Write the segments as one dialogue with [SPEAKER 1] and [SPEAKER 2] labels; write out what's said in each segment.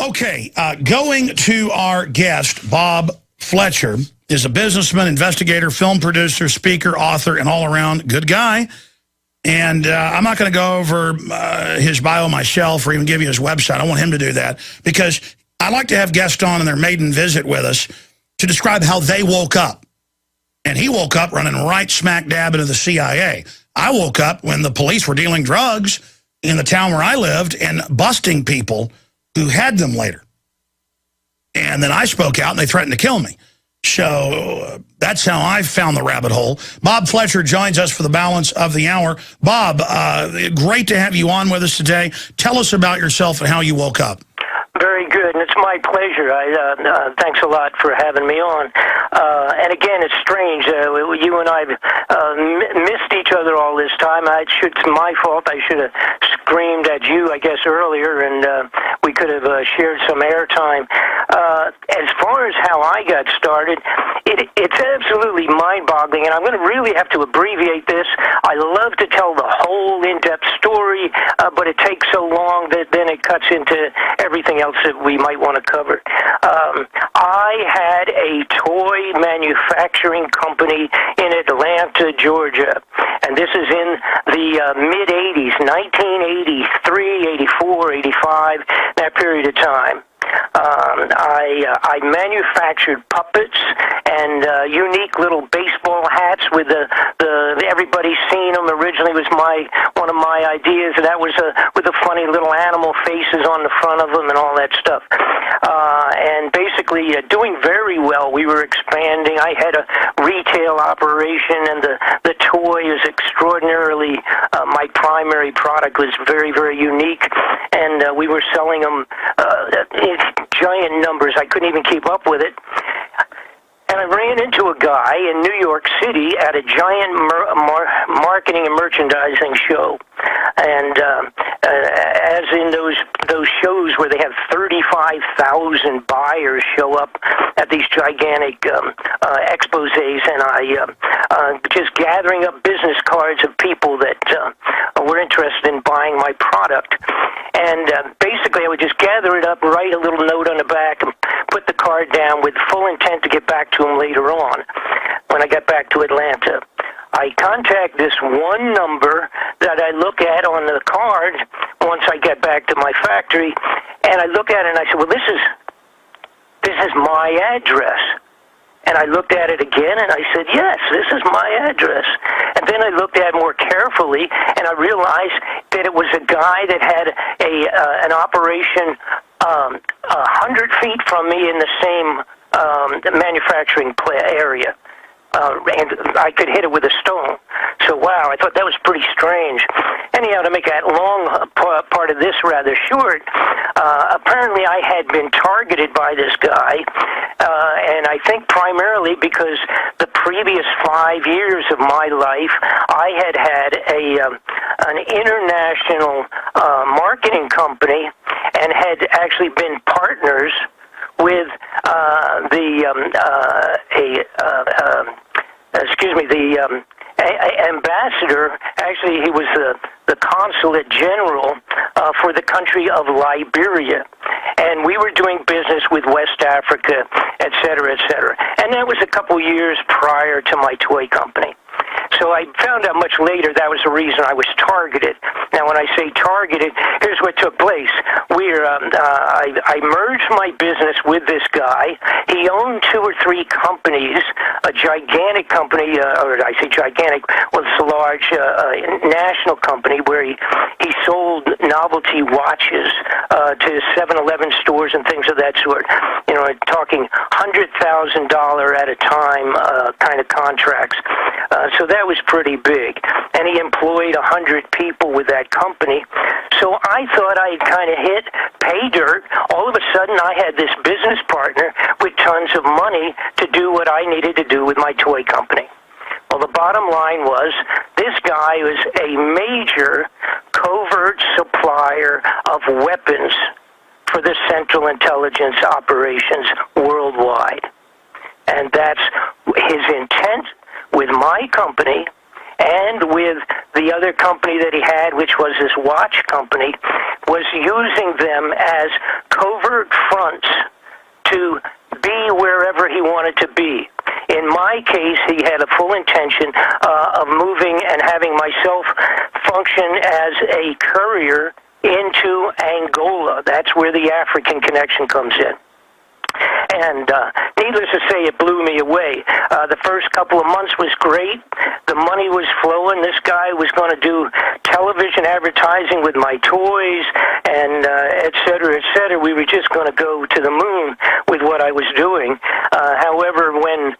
[SPEAKER 1] Okay, going to our guest, Bob Fletcher, is a businessman, investigator, film producer, speaker, author, and all-around good guy. And I'm not going to go over his bio myself or even give you his website. I want him to do that because I like to have guests on in their maiden visit with us to describe how they woke up. And he woke up running right smack dab into the CIA. I woke up when the police were dealing drugs in the town where I lived and busting people who had them later. And then I spoke out and they threatened to kill me. So that's how I found the rabbit hole. Bob Fletcher joins us for the balance of the hour. Bob, great to have you on with us today. Tell us about yourself and how you woke up.
[SPEAKER 2] Very good, and it's my pleasure. Thanks a lot for having me on. And again, it's strange. You and I missed each other all this time. It's my fault. I should have screamed at you, I guess, earlier, and we could have shared some airtime. As far as how I got started, it's absolutely mind-boggling, and I'm going to really have to abbreviate this. I love to tell the whole in-depth story, but it takes so long that then it cuts into everything else that we might want to cover. I had a toy manufacturing company in Atlanta, Georgia, and this is in the mid-'80s, 1983, 84, 85, that period of time. I manufactured puppets and unique little baseball hats with the everybody's seen them. Originally was one of my ideas. That was with the funny little animal faces on the front of them and all that stuff. And basically doing very well. We were expanding. I had a retail operation, and the toy is extraordinarily. My primary product was very, very unique, and we were selling them in giant numbers. I couldn't even keep up with it. And I ran into a guy in New York City at a giant marketing and merchandising show. And as in those shows where they have 35,000 buyers show up at these gigantic exposés, and I just gathering up business cards of people that were interested in buying my product. And basically I would just gather it up, write a little note on the back, and put the card down with full intent to get back to him later on when I got back to Atlanta. I contact this one number that I look at on the card once I get back to my factory, and I look at it and I said, well, this is my address. And I looked at it again, and I said, yes, this is my address. And then I looked at it more carefully, and I realized that it was a guy that had an operation 100 feet from me in the same manufacturing area. And I could hit it with a stone. So, wow, I thought that was pretty strange. Anyhow, to make that long part of this rather short, apparently I had been targeted by this guy, and I think primarily because the previous 5 years of my life, I had an international marketing company and had actually been partners with the ambassador. Actually, he was the consulate general for the country of Liberia, and we were doing business with West Africa, et cetera, et cetera. And that was a couple years prior to my toy company. So I found out much later that was the reason I was targeted. Now, when I say targeted, here's what took place. I merged my business with this guy. He owned 2 or 3 companies, a gigantic company, or I say gigantic, well, it's a large national company where he sold novelty watches to 7-Eleven stores and things of that sort. You know, talking $100,000 at a time kind of contracts. So that was pretty big. And he employed 100 people with that company. So I thought I had kind of hit pay dirt. All of a sudden, I had this business partner with tons of money to do what I needed to do with my toy company. Well, the bottom line was this guy was a major covert supplier of weapons for the Central Intelligence operations worldwide. And that's his intent with my company and with the other company that he had, which was his watch company, was using them as covert fronts to be wherever he wanted to be. In my case, he had a full intention of moving and having myself function as a courier into Angola. That's where the African connection comes in. And needless to say, it blew me away. The first couple of months was great. The money was flowing. This guy was going to do television advertising with my toys and et cetera, et cetera. We were just going to go to the moon with what I was doing. However, when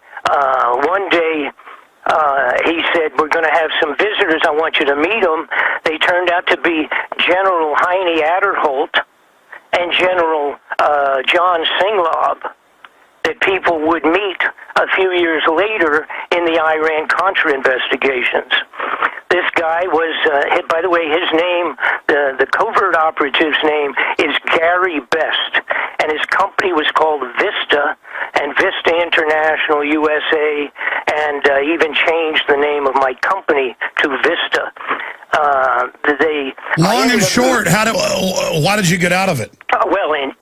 [SPEAKER 2] one day he said, we're going to have some visitors, I want you to meet them, they turned out to be General Heine Adderholt and General John Singlob, that people would meet a few years later in the Iran Contra investigations. This guy was, by the way, his name, the covert operative's name is Gary Best, and his company was called Vista, and Vista International USA, and even changed the name of my company to Vista.
[SPEAKER 1] Long and short, why did you get out of it?
[SPEAKER 2] Well, in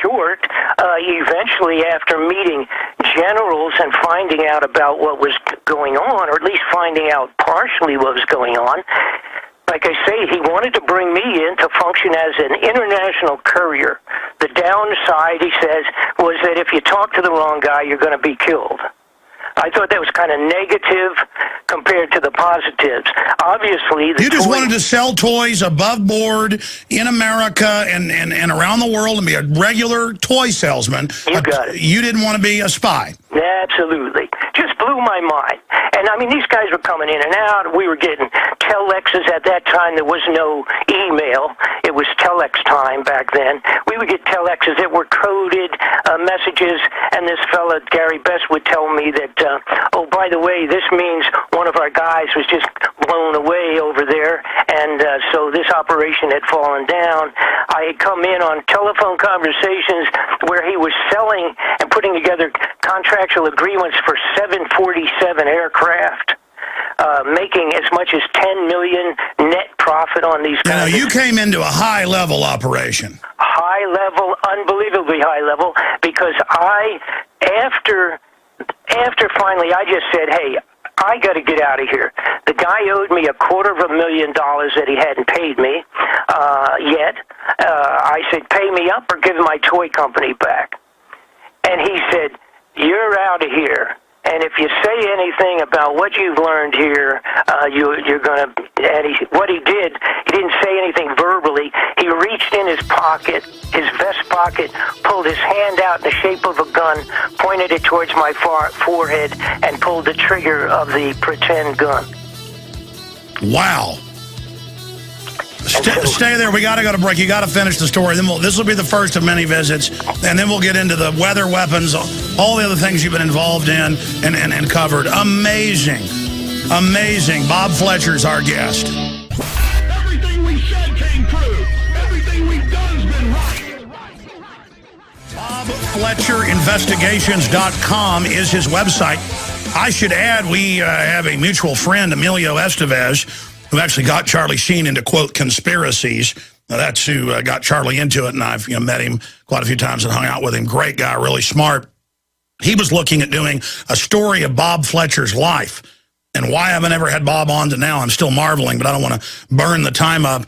[SPEAKER 2] short, eventually after meeting generals and finding out about what was going on, or at least finding out partially what was going on, like I say, he wanted to bring me in to function as an international courier. The downside, he says, was that if you talk to the wrong guy, you're going to be killed. I thought that was kind of negative compared to the positives. Obviously, you
[SPEAKER 1] just wanted to sell toys above board in America and around the world and be a regular toy salesman.
[SPEAKER 2] You got it.
[SPEAKER 1] You didn't want to be a spy.
[SPEAKER 2] Absolutely. Just blew my mind. And, I mean, these guys were coming in and out. We were getting telexes at that time. There was no email. It was telex time back then. We would get telexes that were coded messages, and this fella, Gary Best, would tell me that, oh, by the way, this means one of our guys was just blown away over there, and so this operation had fallen down. I had come in on telephone conversations where he was selling and putting together contractual agreements for 747 aircraft, making as much as $10 million net profit on these
[SPEAKER 1] guys. You came into a high-level operation.
[SPEAKER 2] High level, unbelievably high level, because after finally I just said, hey, I got to get out of here. The guy owed me $250,000 that he hadn't paid me yet. I said, pay me up or give my toy company back. And he said, you're out of here. And if you say anything about what you've learned here, you're going to... And what he did, he didn't say anything verbally. He reached in his pocket, his vest pocket, pulled his hand out in the shape of a gun, pointed it towards my forehead, and pulled the trigger of the pretend gun.
[SPEAKER 1] Wow. Stay there. We got to go to break. You got to finish the story. Then this will be the first of many visits, and then we'll get into the weather weapons, all the other things you've been involved in and covered. Amazing. Amazing. Bob Fletcher's our guest.
[SPEAKER 3] Everything we said came true. Everything we've done's been right.
[SPEAKER 1] BobFletcherInvestigations.com is his website. I should add, we have a mutual friend, Emilio Estevez, who actually got Charlie Sheen into, quote, conspiracies. Now, that's who got Charlie into it, and I've met him quite a few times and hung out with him. Great guy, really smart. He was looking at doing a story of Bob Fletcher's life, and why I haven't ever had Bob on to now, I'm still marveling, but I don't want to burn the time up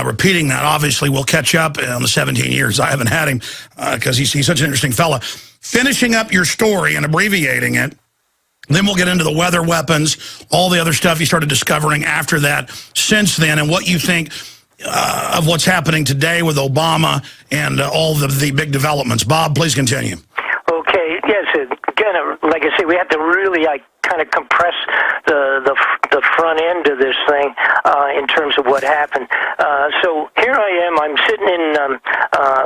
[SPEAKER 1] repeating that. Obviously, we'll catch up in the 17 years I haven't had him because he's such an interesting fella. Finishing up your story and abbreviating it, then we'll get into the weather weapons, all the other stuff you started discovering after that, since then, and what you think of what's happening today with Obama and all the big developments. Bob, please continue.
[SPEAKER 2] Okay, yes, again, like I say, we have to really kind of compress the front end of this thing in terms of what happened. So here I am. I'm sitting in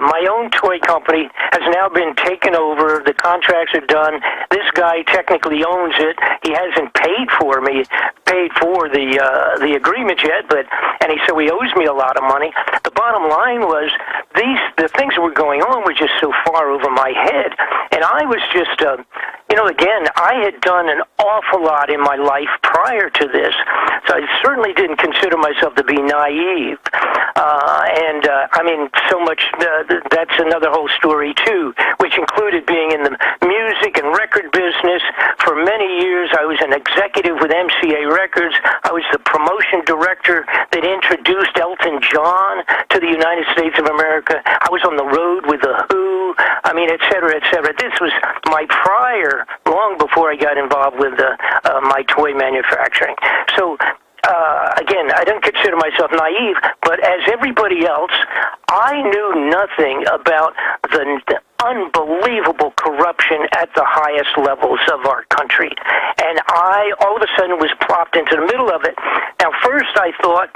[SPEAKER 2] my own toy company has now been taken over. The contracts are done. This guy technically owns it. He hasn't paid for the agreement yet, so he owes me a lot of money. The bottom line was the things that were going on were just so far over my head, and I was just again, I had done an awful lot in my life prior to this, so I certainly didn't consider myself to be naive. I mean, so much, that's another whole story, too, which included being in the music and record business. For many years, I was an executive with MCA Records. I was the promotion director that introduced Elton John to the United States of America. I was on the road with The Who, I mean, et cetera, et cetera. This was my prior, long before I got involved with my toy manufacturing. So, again, I don't consider myself naive, but as everybody else, I knew nothing about the unbelievable corruption at the highest levels of our country. And I, all of a sudden, was plopped into the middle of it. Now, first I thought,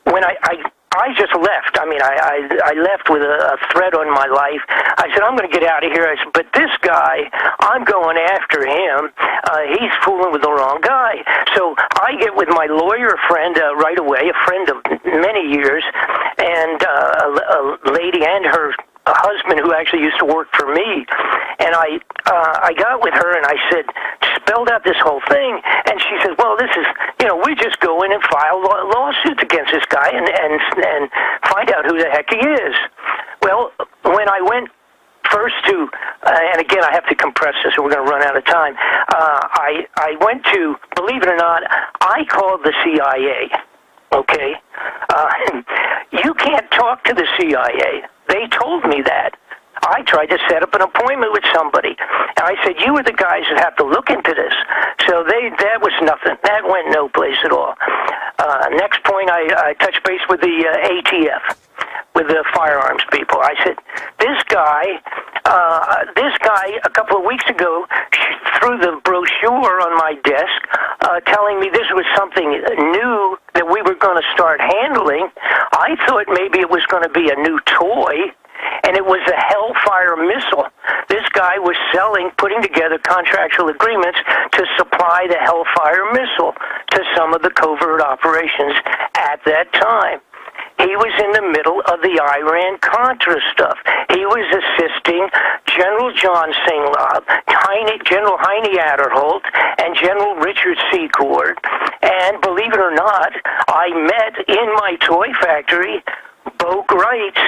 [SPEAKER 2] when I just left. I mean, I left with a threat on my life. I said, I'm going to get out of here. I said, but this guy, I'm going after him. He's fooling with the wrong guy. So I get with my lawyer friend right away, a friend of many years, and a lady and her husband who actually used to work for me. And I got with her and I said, spelled out this whole thing, and she said, well, this is, we just go in and file lawsuits against this guy and find out who the heck he is. Well, when I went first to, and again, I have to compress this or we're going to run out of time, I went to, believe it or not, I called the CIA, okay? You can't talk to the CIA. They told me that. I tried to set up an appointment with somebody. And I said, you are the guys that have to look into this. So that was nothing. That went no place at all. Next point, I touched base with the ATF, with the firearms people. I said, this guy, a couple of weeks ago, threw the brochure on my desk telling me this was something new that we were going to start handling. I thought maybe it was going to be a new toy, and it was a Hellfire missile. This guy was putting together contractual agreements to supply the Hellfire missile to some of the covert operations at that time. He was in the middle of the Iran Contra stuff. He was assisting General John Singlab, General Heine Adderholt, and General Richard Secord. And believe it or not, I met in my toy factory Bo Greitz.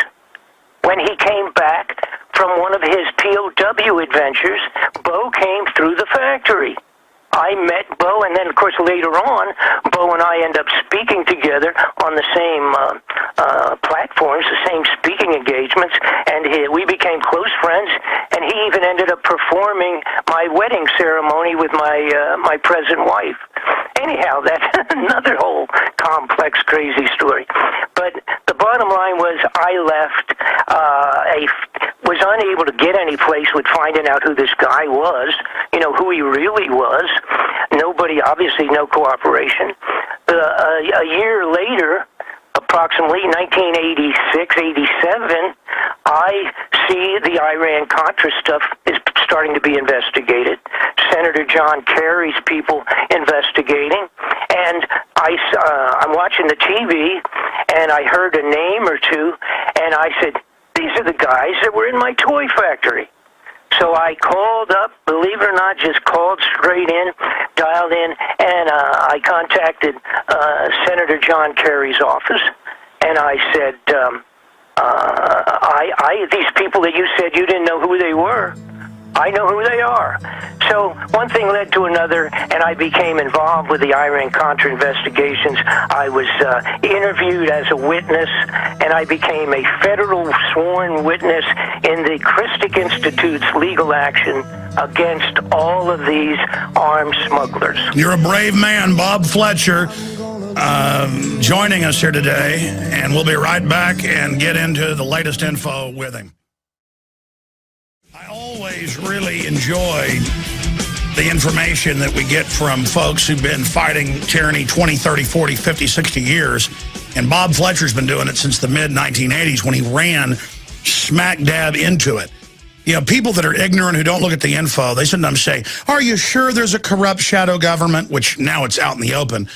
[SPEAKER 2] When he came back from one of his POW adventures, Bo came through the factory. I met Bo, and then, of course, later on, Bo and I end up speaking together on the same platforms, the same speaking engagements, and we became close friends, and he even ended up performing my wedding ceremony with my present wife. Anyhow, that's another whole complex, crazy story. But the bottom line was I left, was unable to get any place with finding out who this guy was, who he really was. Nobody, obviously no cooperation. A year later, approximately 1986, 87, I see the Iran Contra stuff is starting to be investigated. Senator John Kerry's people investigating. And I'm watching the TV, and I heard a name or two, and I said, these are the guys that were in my toy factory. So I called up, believe it or not, just called straight in, dialed in, and I contacted Senator John Kerry's office, and I said, these people that you said you didn't know who they were, I know who they are. So one thing led to another, and I became involved with the Iran Contra investigations. I was interviewed as a witness, and I became a federal sworn witness in the Christic Institute's legal action against all of these armed smugglers.
[SPEAKER 1] You're a brave man, Bob Fletcher, joining us here today, and we'll be right back and get into the latest info with him. I always really enjoy the information that we get from folks who've been fighting tyranny 20, 30, 40, 50, 60 years. And Bob Fletcher's been doing it since the mid-1980s when he ran smack dab into it. People that are ignorant who don't look at the info, they sometimes say, are you sure there's a corrupt shadow government? Which now it's out in the open.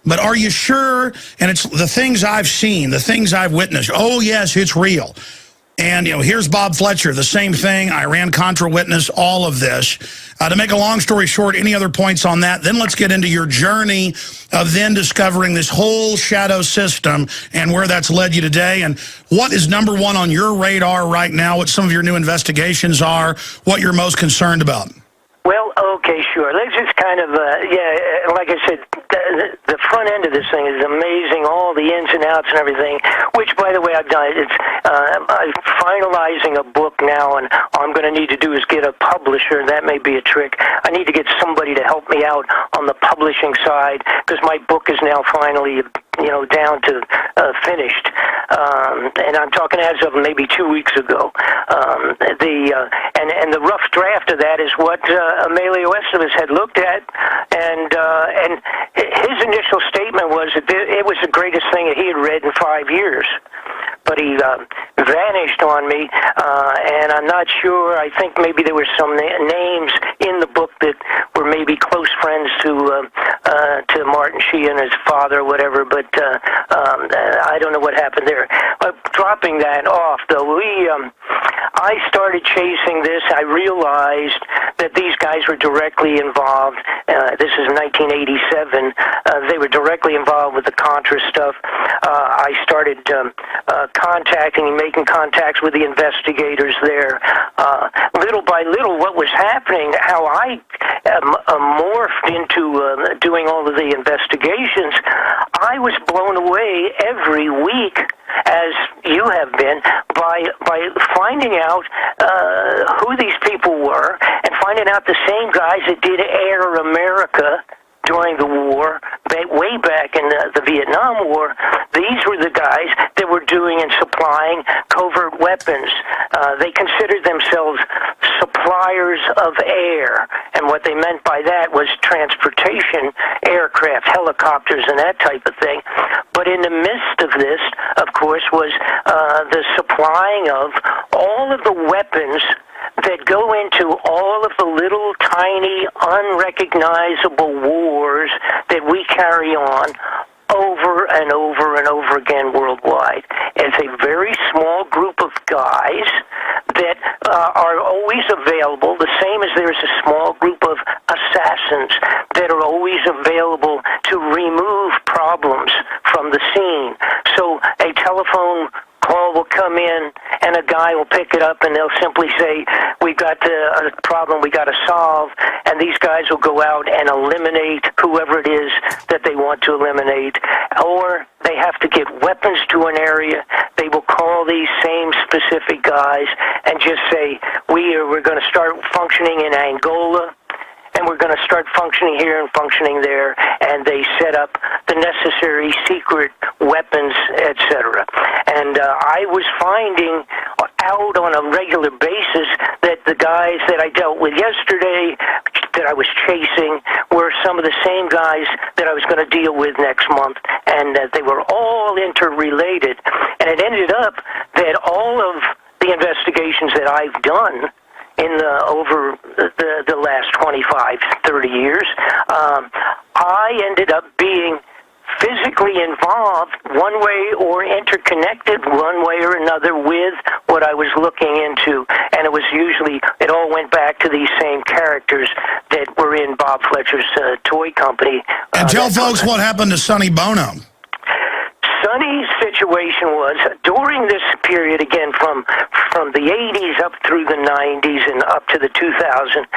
[SPEAKER 1] But are you sure? And it's the things I've seen, the things I've witnessed. Oh, yes, it's real. And, here's Bob Fletcher, the same thing, Iran Contra witness, all of this. To make a long story short, any other points on that? Then let's get into your journey of then discovering this whole shadow system and where that's led you today. And what is number one on your radar right now, what some of your new investigations are, what you're most concerned about?
[SPEAKER 2] Well, okay, sure. Let's just kind of, like I said, the front end of this thing is amazing, all the ins and outs and everything, which, by the way, I've done. I'm finalizing a book now, and all I'm going to need to do is get a publisher. That may be a trick. I need to get somebody to help me out on the publishing side, because my book is now finally, down to finished. And I'm talking as of maybe 2 weeks ago. And the rough draft of that is what Emilio Estevez had looked at, and his initial statement was that it was the greatest thing that he had read in 5 years. But he vanished on me, and I'm not sure. I think maybe there were some names in the book that were maybe close friends to Martin Sheen and his father or whatever, but I don't know what happened there. But dropping that off, though, I started chasing this. I realized that these guys were directly involved. This is 1987. They were directly involved with the Contra stuff. I started making contacts with the investigators there. Little by little, what was happening, how I morphed into doing all of the investigations, I was blown away every week, as you have been, by finding out who these people were, and finding out the same guys that did Air America during the war, way back in the Vietnam War. These were the guys that were doing and supplying covert weapons. They considered themselves suppliers of air, and what they meant by that was transportation, aircraft, helicopters, and that type of thing. But in the midst of this, of course, was the supplying of all of the weapons that go into all of the little tiny unrecognizable wars that we carry on over and over and over again worldwide. It's a very small group of guys that are always available, the same as there's a small group of assassins that are always available to remove problems from the scene. So a telephone call will come in, and a guy will pick it up, and they'll simply say, we've got a problem we got to solve, and these guys will go out and eliminate whoever it is that they want to eliminate, or they have to get weapons to an area. They will call these same specific guys and just say, we're going to start functioning in Angola, and we're going to start functioning here and functioning there, and they set up the necessary secret weapons, etc. And I was finding out on a regular basis that the guys that I dealt with yesterday, that I was chasing, were some of the same guys that I was going to deal with next month, and that they were all interrelated. And it ended up that all of the investigations that I've done over the last 25, 30 years, I ended up being physically involved one way or interconnected one way or another with what I was looking into. And it all went back to these same characters that were in Bob Fletcher's toy company.
[SPEAKER 1] And tell folks what happened to Sonny Bono.
[SPEAKER 2] Sonny's situation was, during this period, again, from the 80s up through the 90s and up to the 2000s,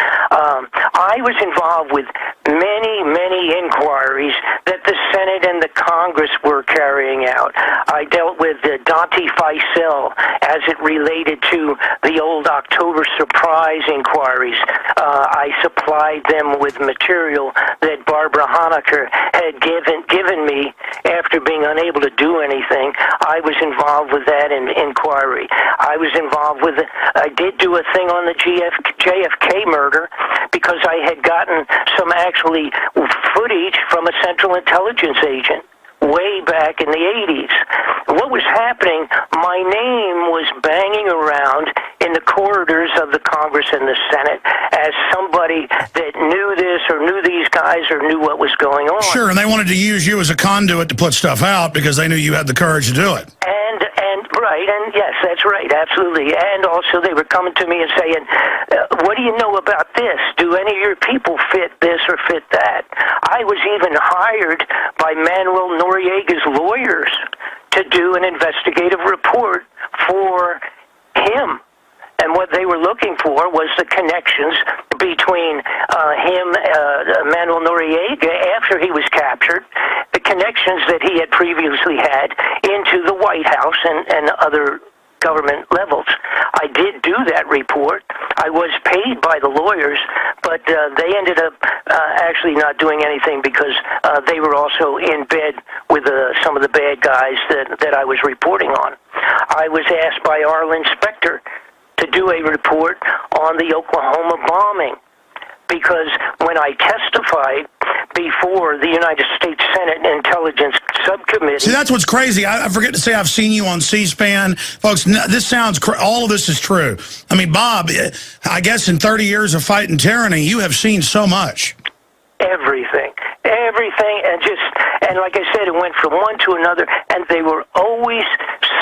[SPEAKER 2] I was involved with many, many inquiries that the Senate and the Congress were carrying out. I dealt with Dante Faisal as it related to the old October surprise inquiries. I supplied them with material that Barbara Honecker had given me after being unable to do anything. I was involved with that inquiry. I did do a thing on the JFK murder because I had gotten some actually footage from a Central Intelligence agent way back in the 80s. What was happening, my name was banging around in the corridors of the Congress and the Senate as somebody that knew this or knew these guys or knew what was going on.
[SPEAKER 1] Sure, and they wanted to use you as a conduit to put stuff out because they knew you had the courage to do it.
[SPEAKER 2] And Right, and yes, that's right, absolutely. And also they were coming to me and saying, what do you know about this? Do any of your people fit this or fit that? I was even hired by Manuel Noriega's lawyers to do an investigative report for him. And what they were looking for was the connections between him, Manuel Noriega, after he was captured, the connections that he had previously had into the White House and other government levels. I did do that report. I was paid by the lawyers, but they ended up actually not doing anything because they were also in bed with some of the bad guys that I was reporting on. I was asked by Arlen Specter to do a report on the Oklahoma bombing, because when I testified before the United States Senate Intelligence Subcommittee...
[SPEAKER 1] See, that's what's crazy. I forget to say I've seen you on C-SPAN. Folks, this sounds... all of this is true. I mean, Bob, I guess in 30 years of fighting tyranny, you have seen so much.
[SPEAKER 2] Everything, and like I said, it went from one to another, and they were always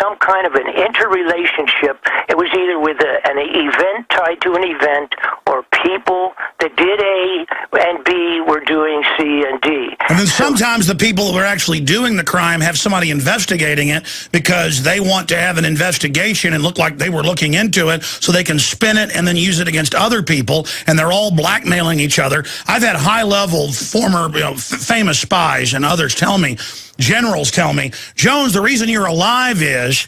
[SPEAKER 2] some kind of an interrelationship. It was either with an event tied to an event, or people that did A and B were doing C and D.
[SPEAKER 1] And then sometimes the people that were actually doing the crime have somebody investigating it because they want to have an investigation and look like they were looking into it so they can spin it and then use it against other people, and they're all blackmailing each other. I've had high-level former famous spies and others tell me, generals tell me, Jones, the reason you're alive is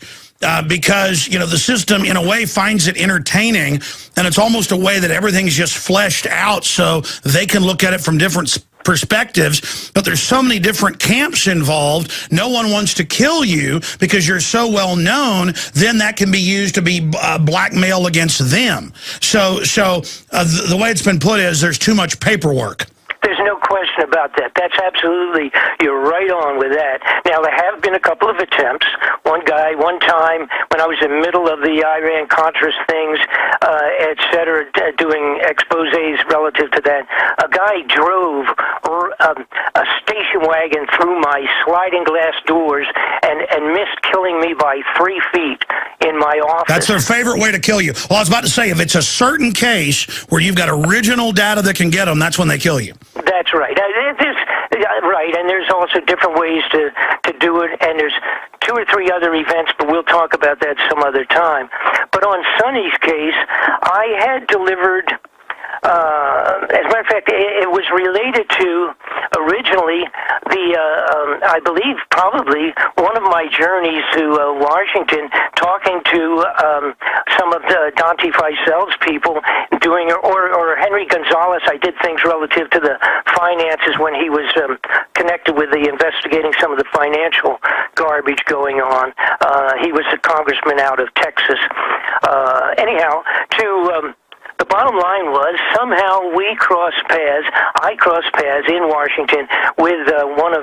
[SPEAKER 1] because, the system, in a way, finds it entertaining, and it's almost a way that everything's just fleshed out so they can look at it from different perspectives, but there's so many different camps involved. No one wants to kill you because you're so well known. Then that can be used to be blackmail against them. So the way it's been put is there's too much paperwork.
[SPEAKER 2] There's no question about that. That's absolutely, you're right on with that. Now, there have been a couple of attempts. One time, when I was in the middle of the Iran Contra things, et cetera, doing exposés relative to that, a guy drove a station wagon through my sliding glass doors and missed killing me by 3 feet in my office.
[SPEAKER 1] That's their favorite way to kill you. Well, I was about to say, if it's a certain case where you've got original data that can get them, that's when they kill you.
[SPEAKER 2] That's right. Right, and there's also different ways to do it, and there's 2 or 3 other events, but we'll talk about that some other time. But on Sonny's case, I had delivered, as a matter of fact, it was related to originally I believe probably one of my journeys to Washington, talking to some of the Dante Faisal's people, or Henry Gonzalez. I did things relative to the finances when he was connected with the investigating some of the financial garbage going on. He was a congressman out of Texas. Anyhow, the bottom line was somehow we crossed paths. I crossed paths in Washington with one of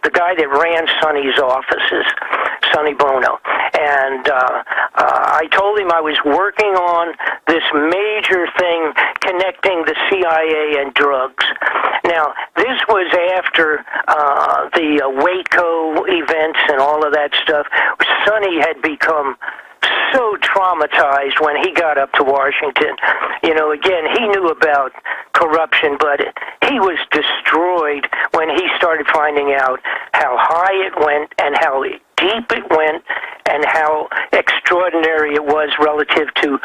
[SPEAKER 2] the guy that ran Sonny's offices, Sonny Bono. And I told him I was working on this major thing connecting the CIA and drugs. Now, this was after the Waco events and all of that stuff. Sonny had become so traumatized when he got up to Washington. Again, he knew about corruption, but he was destroyed when he started finding out how high it went and how deep it went and how extraordinary it was relative to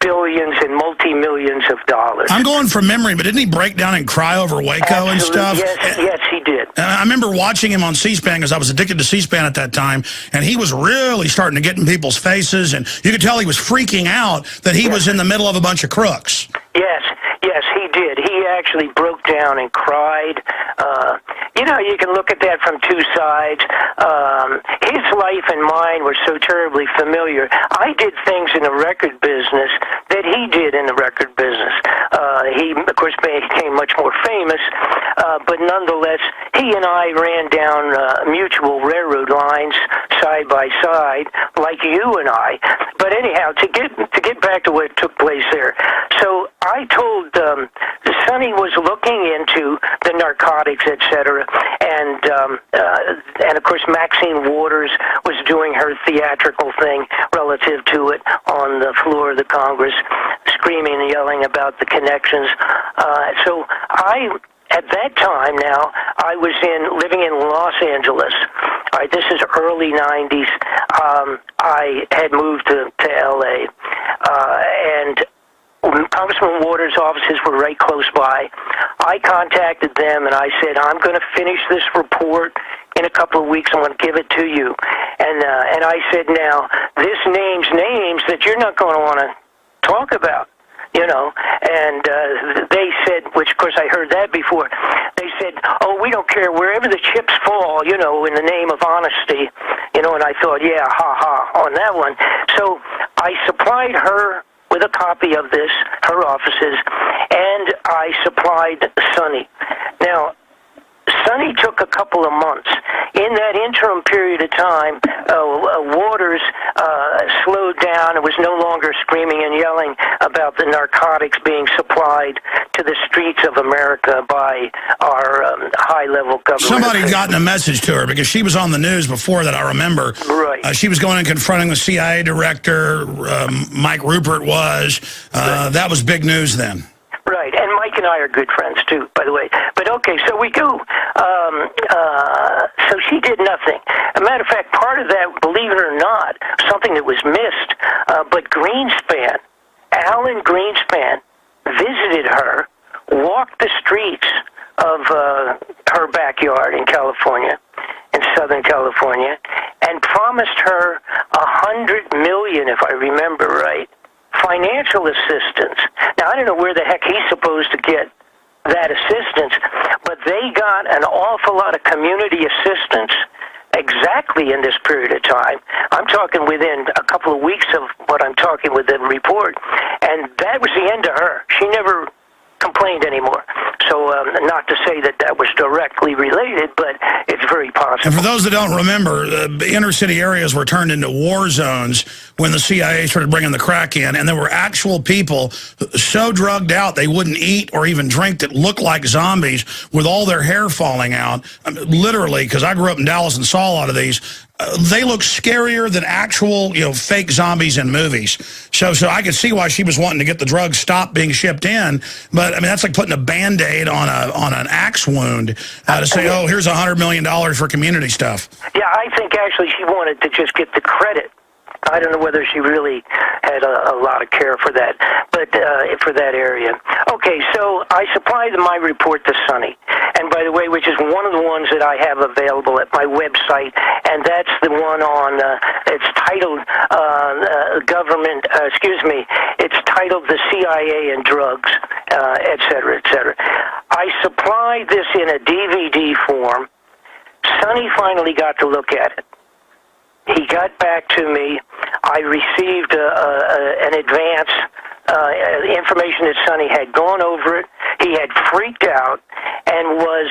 [SPEAKER 2] billions and multi-millions of dollars.
[SPEAKER 1] I'm going from memory, but didn't he break down and cry over Waco and stuff?
[SPEAKER 2] Yes, he did.
[SPEAKER 1] And I remember watching him on C-SPAN because I was addicted to C-SPAN at that time, and he was really starting to get in people's faces, and you could tell he was freaking out that he was in the middle of a bunch of crooks.
[SPEAKER 2] Yes, he did. He actually broke down and cried. You can look at that from 2 sides. His life and mine were so terribly familiar. I did things in the record business that he did in the record business. He, of course, became much more famous, but nonetheless, he and I ran down mutual railroad lines side by side, like you and I. But anyhow, to get back to what took place there, so I I told Sonny was looking into the narcotics, etc., and of course Maxine Waters was doing her theatrical thing relative to it on the floor of the Congress, screaming and yelling about the connections. So at that time now, I was living in Los Angeles. All right, this is early 90s. I had moved to L.A., and Congressman Waters' offices were right close by. I contacted them, and I said, I'm going to finish this report in a couple of weeks. I'm going to give it to you. And I said, now, this names names that you're not going to want to talk about. You know, and they said, which of course I heard that before, they said, oh, we don't care wherever the chips fall, you know, in the name of honesty, you know, and I thought, yeah, ha-ha, on that one. So I supplied her with a copy of this, her offices, and I supplied Sonny. Now, Sonny took a couple of months. In that interim period of time, Waters slowed down and was no longer screaming and yelling about the narcotics being supplied to the streets of America by our high-level government.
[SPEAKER 1] Somebody had gotten a message to her because she was on the news before that, I remember.
[SPEAKER 2] Right.
[SPEAKER 1] She was going and confronting the CIA director, Mike Rupert was. That was big news then.
[SPEAKER 2] Right, and Mike and I are good friends, too, by the way. But, okay, so we go. So she did nothing. As a matter of fact, part of that, believe it or not, something that was missed, but Greenspan, Alan Greenspan, visited her, walked the streets of her backyard in California, in Southern California, and promised her $100 million, if I remember right, financial assistance. Now, I don't know where the heck he's supposed to get that assistance, but they got an awful lot of community assistance exactly in this period of time. I'm talking within a couple of weeks of what I'm talking with the report, and that was the end of her. She never complained anymore. So not to say that that was directly related, but it's very possible.
[SPEAKER 1] And for those that don't remember, inner city areas were turned into war zones when the CIA started bringing the crack in, and there were actual people so drugged out they wouldn't eat or even drink that looked like zombies with all their hair falling out. I mean, literally, because I grew up in Dallas and saw a lot of these. They look scarier than actual, fake zombies in movies. So I could see why she was wanting to get the drugs stopped being shipped in. But I mean, that's like putting a Band-Aid on an axe wound to say, oh, here's $100 million for community stuff.
[SPEAKER 2] Yeah, I think actually she wanted to just get the credit. I don't know whether she really had a lot of care for that, but for that area. Okay, so I supplied my report to Sonny, and by the way, which is one of the ones that I have available at my website, and that's the one on, it's titled it's titled The CIA and Drugs, et cetera, et cetera. I supplied this in a DVD form. Sonny finally got to look at it. He got back to me. I received an advance information that Sonny had gone over it. He had freaked out and was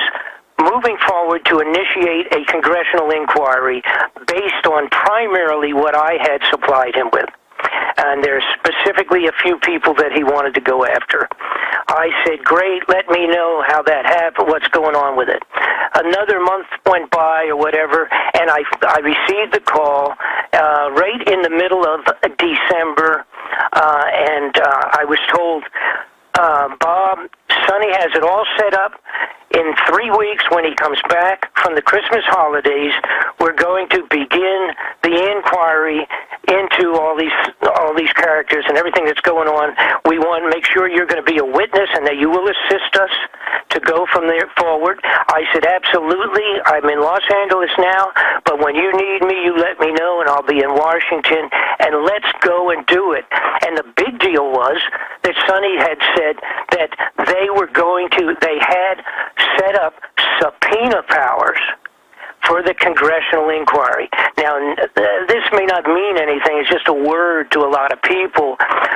[SPEAKER 2] moving forward to initiate a congressional inquiry based on primarily what I had supplied him with. And there's specifically a few people that he wanted to go after. I said, great, let me know how that happened, what's going on with it. Another month went by or whatever, and I received the call right in the middle of December, and I was told, Bob, Sonny has it all set up. In 3 weeks, when he comes back from the Christmas holidays, we're going to begin the inquiry into all these characters and everything that's going on. We want to make sure you're going to be a witness and that you will assist us to go from there forward. I said, absolutely. I'm in Los Angeles now, but when you need me, you let me know, and I'll be in Washington, and let's go and do it. And the big deal was that Sonny had said that they had set up subpoena powers for the congressional inquiry. Now, this may not mean anything. It's just a word to a lot of people.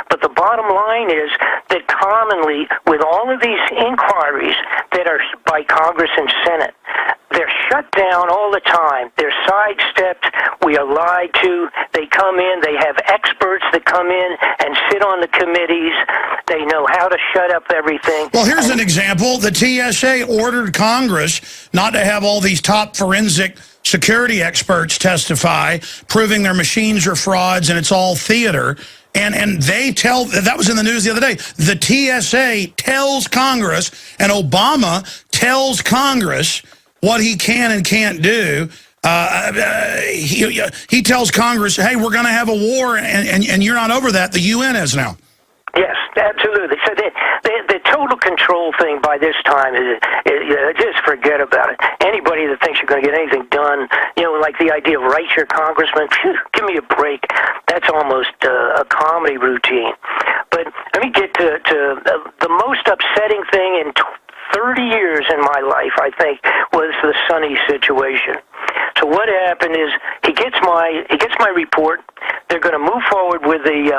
[SPEAKER 2] But the bottom line is that commonly, with all of these inquiries that are by Congress and Senate, they're shut down down all the time. They're sidestepped. We are lied to. They come in. They have experts that come in and sit on the committees. They know how to shut up everything.
[SPEAKER 1] Well, here's an example. The TSA ordered Congress not to have all these top forensic security experts testify, proving their machines are frauds and it's all theater. And they tell, that was in the news the other day, the TSA tells Congress, and Obama tells Congress what he can and can't do. He tells Congress, hey, we're going to have a war, and you're not over that. The UN is now.
[SPEAKER 2] Yes, absolutely. So the total control thing by this time is just forget about it. Anybody that thinks you're going to get anything done, like the idea of write your congressman, phew, give me a break. That's almost a comedy routine. But let me get to the most upsetting thing in 30 years in my life, I think, was the Sonny situation. So what happened is he gets my report. They're going to move forward with the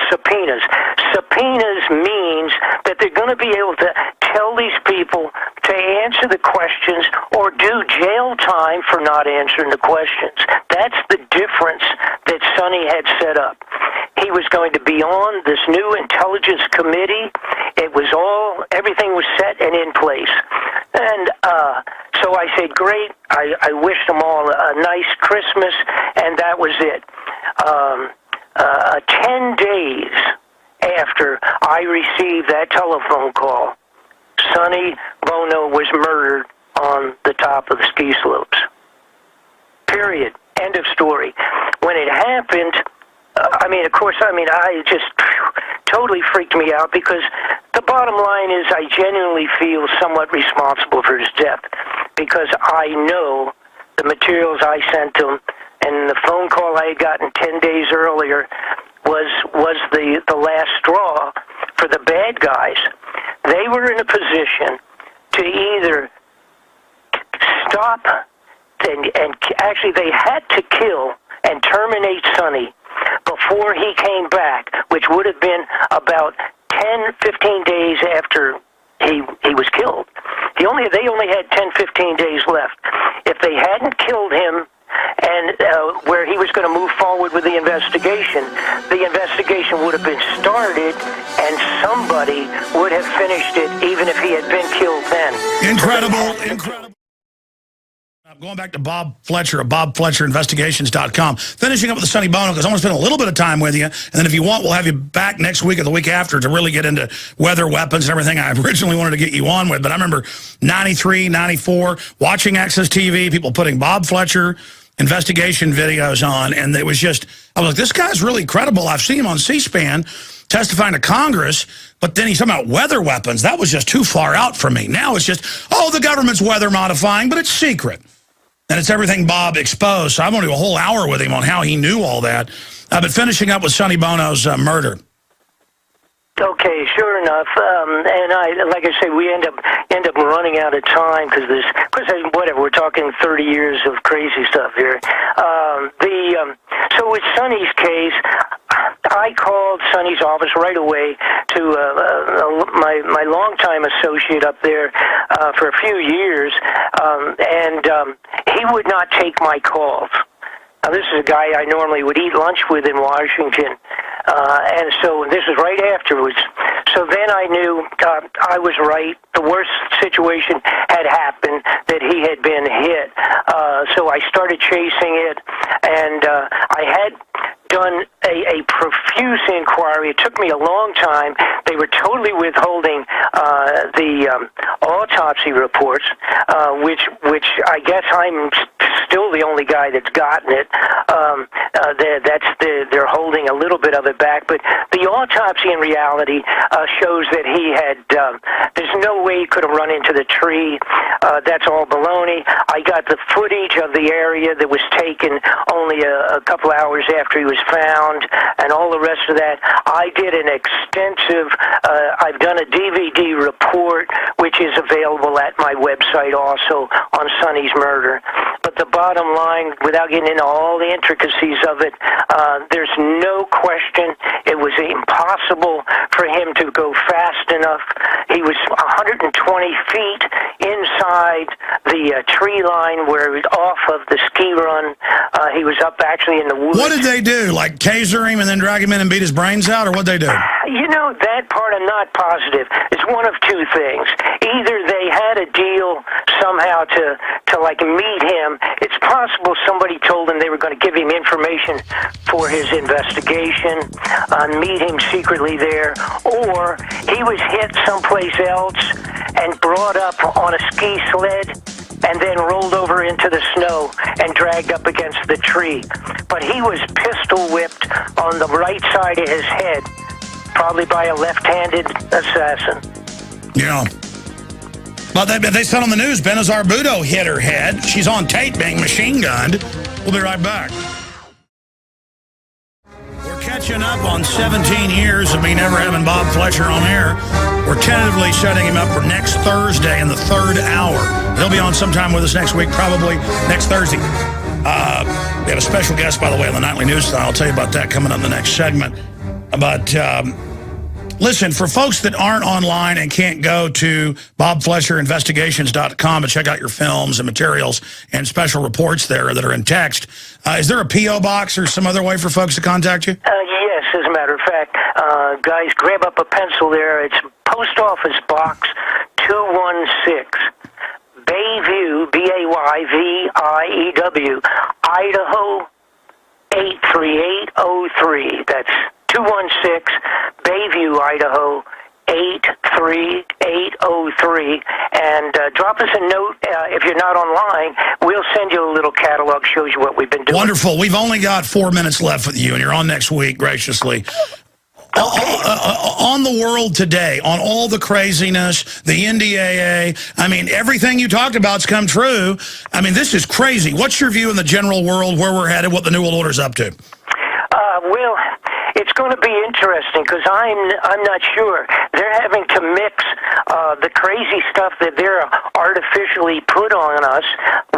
[SPEAKER 2] subpoenas. Subpoenas means that they're going to be able to tell these people to answer the questions or do jail time for not answering the questions. That's the difference that Sonny had set up. He was going to be on this new intelligence committee. Everything was set and in place. And so I said, great. I wished them all a nice Christmas, and that was it. 10 days after I received that telephone call, Sonny Bono was murdered on the top of the ski slopes. Period. End of story. When it happened, I just totally freaked me out because the bottom line is I genuinely feel somewhat responsible for his death because I know the materials I sent him and the phone call I had gotten 10 days earlier was the last straw for the bad guys. They were in a position to either stop and actually they had to kill and terminate Sonny before he came back, which would have been about 10, 15 days after he was killed. They only had 10, 15 days left. If they hadn't killed him and where he was going to move forward with the investigation would have been started and somebody would have finished it even if he had been killed then.
[SPEAKER 1] Incredible. Going back to Bob Fletcher of BobFletcherInvestigations.com, finishing up with the Sonny Bono, because I want to spend a little bit of time with you, and then if you want, we'll have you back next week or the week after to really get into weather weapons and everything I originally wanted to get you on with. But I remember 93, 94, watching Access TV, people putting Bob Fletcher investigation videos on, and it was just, I was like, this guy's really credible. I've seen him on C-SPAN testifying to Congress, but then he's talking about weather weapons. That was just too far out for me. Now it's just, the government's weather modifying, but it's secret. And it's everything Bob exposed. So I'm going to do a whole hour with him on how he knew all that. But finishing up with Sonny Bono's murder.
[SPEAKER 2] Okay, sure enough. And like I say, we end up running out of time because whatever, we're talking 30 years of crazy stuff here. So with Sonny's case, I called Sonny's office right away to my longtime associate up there for a few years, and he would not take my calls. Now, this is a guy I normally would eat lunch with in Washington, and so this was right afterwards. So then I knew I was right. The worst situation had happened, that he had been hit. So I started chasing it, and I had done a profuse inquiry. It took me a long time. They were totally withholding the autopsy reports, which I guess I'm still the only guy that's gotten it. They're holding a little bit of it back, but the autopsy in reality shows that he had. There's no way he could have run into the tree. That's all baloney. I got the footage of the area that was taken only a couple hours after he was found, and all the rest of that. I did an extensive. I've done a DVD report, which is available at my website also on Sonny's murder. But But the bottom line, without getting into all the intricacies of it, there's no question it was impossible for him to go fast enough. He was 120 feet inside the tree line where he was off of the ski run. He was up actually in the woods.
[SPEAKER 1] What did they do? Like taser him and then drag him in and beat his brains out, or what'd they do?
[SPEAKER 2] You know, that part I'm not positive. It's one of two things. Either they had a deal somehow to like meet him. It's possible somebody told him they were going to give him information for his investigation, meet him secretly there, or he was hit someplace else and brought up on a ski sled and then rolled over into the snow and dragged up against the tree. But he was pistol whipped on the right side of his head, probably by a left-handed assassin.
[SPEAKER 1] Yeah. Well, they said on the news, Benazir Bhutto hit her head. She's on tape being machine gunned. We'll be right back. We're catching up on 17 years of me never having Bob Fletcher on air. We're tentatively setting him up for next Thursday in the 3rd hour. He'll be on sometime with us next week, probably next Thursday. We have a special guest, by the way, on the Nightly News. I'll tell you about that coming up in the next segment. But listen, for folks that aren't online and can't go to BobFletcherInvestigations.com to check out your films and materials and special reports there that are in text, is there a P.O. box or some other way for folks to contact you?
[SPEAKER 2] Yes, as a matter of fact. Guys, grab up a pencil there. It's Post Office Box 216. Bayview, B-A-Y-V-I-E-W, Idaho 83803. That's 216, Bayview, Idaho 83803. And drop us a note if you're not online. We'll send you a little catalog, shows you what we've been doing.
[SPEAKER 1] Wonderful. We've only got 4 minutes left with you, and you're on next week, graciously. On the world today, on all the craziness, the NDAA, I mean, everything you talked about's come true. I mean, this is crazy. What's your view in the general world, where we're headed, what the New World Order's up to?
[SPEAKER 2] Well, it's going to be interesting because I'm not sure. They're having to mix the crazy stuff that they're artificially put on us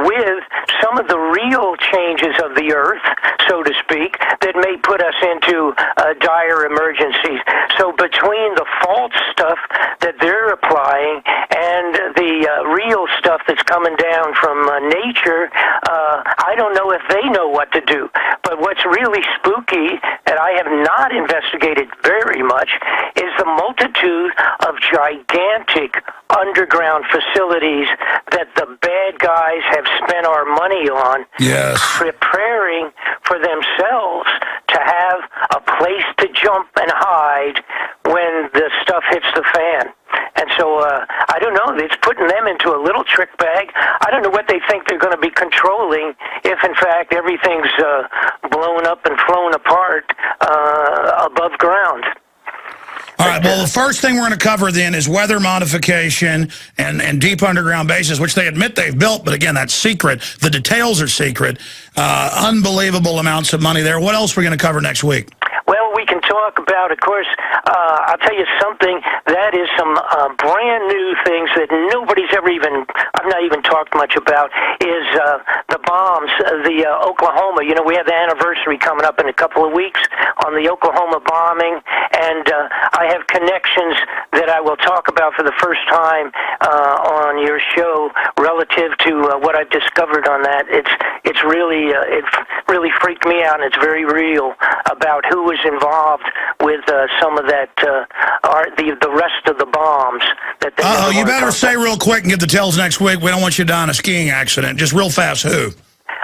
[SPEAKER 2] with some of the real changes of the earth, so to speak, that may put us into dire emergencies. So between the false stuff that they're applying and the real stuff that's coming down from nature, I don't know if they know what to do. But what's really spooky, and I have not investigated very much, is the multitude of gigantic underground facilities that the bad guys have spent our money on,
[SPEAKER 1] yes,
[SPEAKER 2] preparing for themselves to have a place to jump and hide when the stuff hits the fan. And so, I don't know, it's putting them into a little trick bag. I don't know what they think they're going to be controlling if, in fact, everything's blown up and flown apart above ground.
[SPEAKER 1] All right, well, the first thing we're going to cover then is weather modification and deep underground bases, which they admit they've built, but again, that's secret. The details are secret. Unbelievable amounts of money there. What else are we going to cover next week?
[SPEAKER 2] Well, we can talk about, of course, I'll tell you something, that is some brand new things that nobody's ever even, I've not even talked much about, is the bombs, the Oklahoma. You know, we have the anniversary coming up in a couple of weeks on the Oklahoma bombing, and I have connections that I will talk about for the first time on your show relative to what I've discovered on that. It's really, it really freaked me out, and it's very real about who was involved with some of that, the rest of the bombs. That
[SPEAKER 1] you better say real quick and get the details next week. We don't want you to die in a skiing accident. Just real fast, who?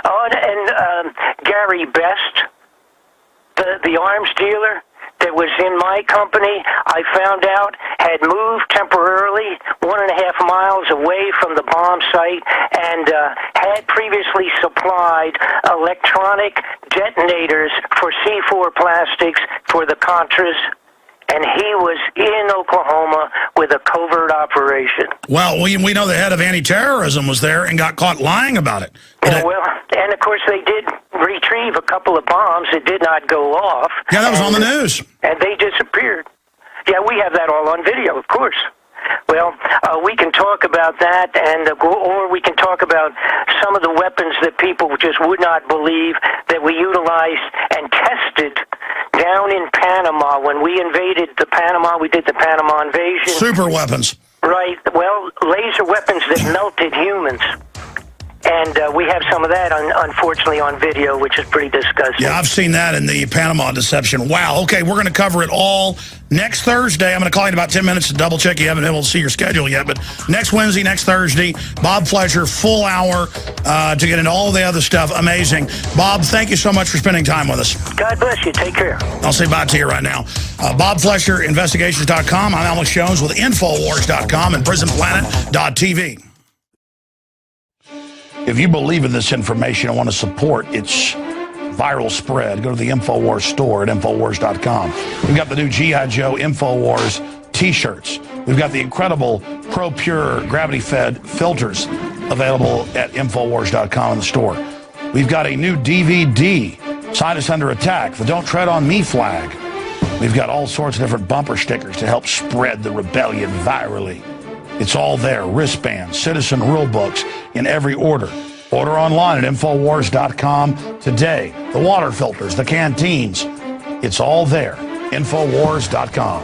[SPEAKER 2] Oh, and Gary Best, the arms dealer that was in my company, I found out, had moved temporarily 1.5 miles away from the bomb site and had previously supplied electronic detonators for C4 plastics for the Contras, and he was in Oklahoma with a covert operation.
[SPEAKER 1] Well, we know the head of anti-terrorism was there and got caught lying about it.
[SPEAKER 2] Well, and of course they did retrieve a couple of bombs that did not go off.
[SPEAKER 1] Yeah, that was on the news.
[SPEAKER 2] And they disappeared. Yeah, we have that all on video, of course. Well, we can talk about that, and or we can talk about some of the weapons that people just would not believe that we utilized and tested down in Panama when we invaded the Panama. We did the Panama invasion.
[SPEAKER 1] Super weapons.
[SPEAKER 2] Right. Well, laser weapons that melted humans. And we have some of that, unfortunately, on video, which is pretty disgusting.
[SPEAKER 1] Yeah, I've seen that in the Panama deception. Wow. Okay, we're going to cover it all next Thursday. I'm going to call you in about 10 minutes to double-check. You haven't been able to see your schedule yet. But next Wednesday, next Thursday, Bob Fletcher, full hour to get into all the other stuff. Amazing. Bob, thank you so much for spending time with us.
[SPEAKER 2] God bless you. Take care.
[SPEAKER 1] I'll say bye to you right now. Bob Fletcher, investigations.com. I'm Alex Jones with Infowars.com and PrisonPlanet.tv. If you believe in this information and want to support its viral spread, go to the InfoWars store at Infowars.com. We've got the new G.I. Joe InfoWars t-shirts. We've got the incredible ProPure gravity-fed filters available at Infowars.com in the store. We've got a new DVD, Scientists Under Attack, the Don't Tread on Me flag. We've got all sorts of different bumper stickers to help spread the rebellion virally. It's all there. Wristbands, citizen rule books in every order. Order online at Infowars.com today. The water filters, the canteens. It's all there. Infowars.com.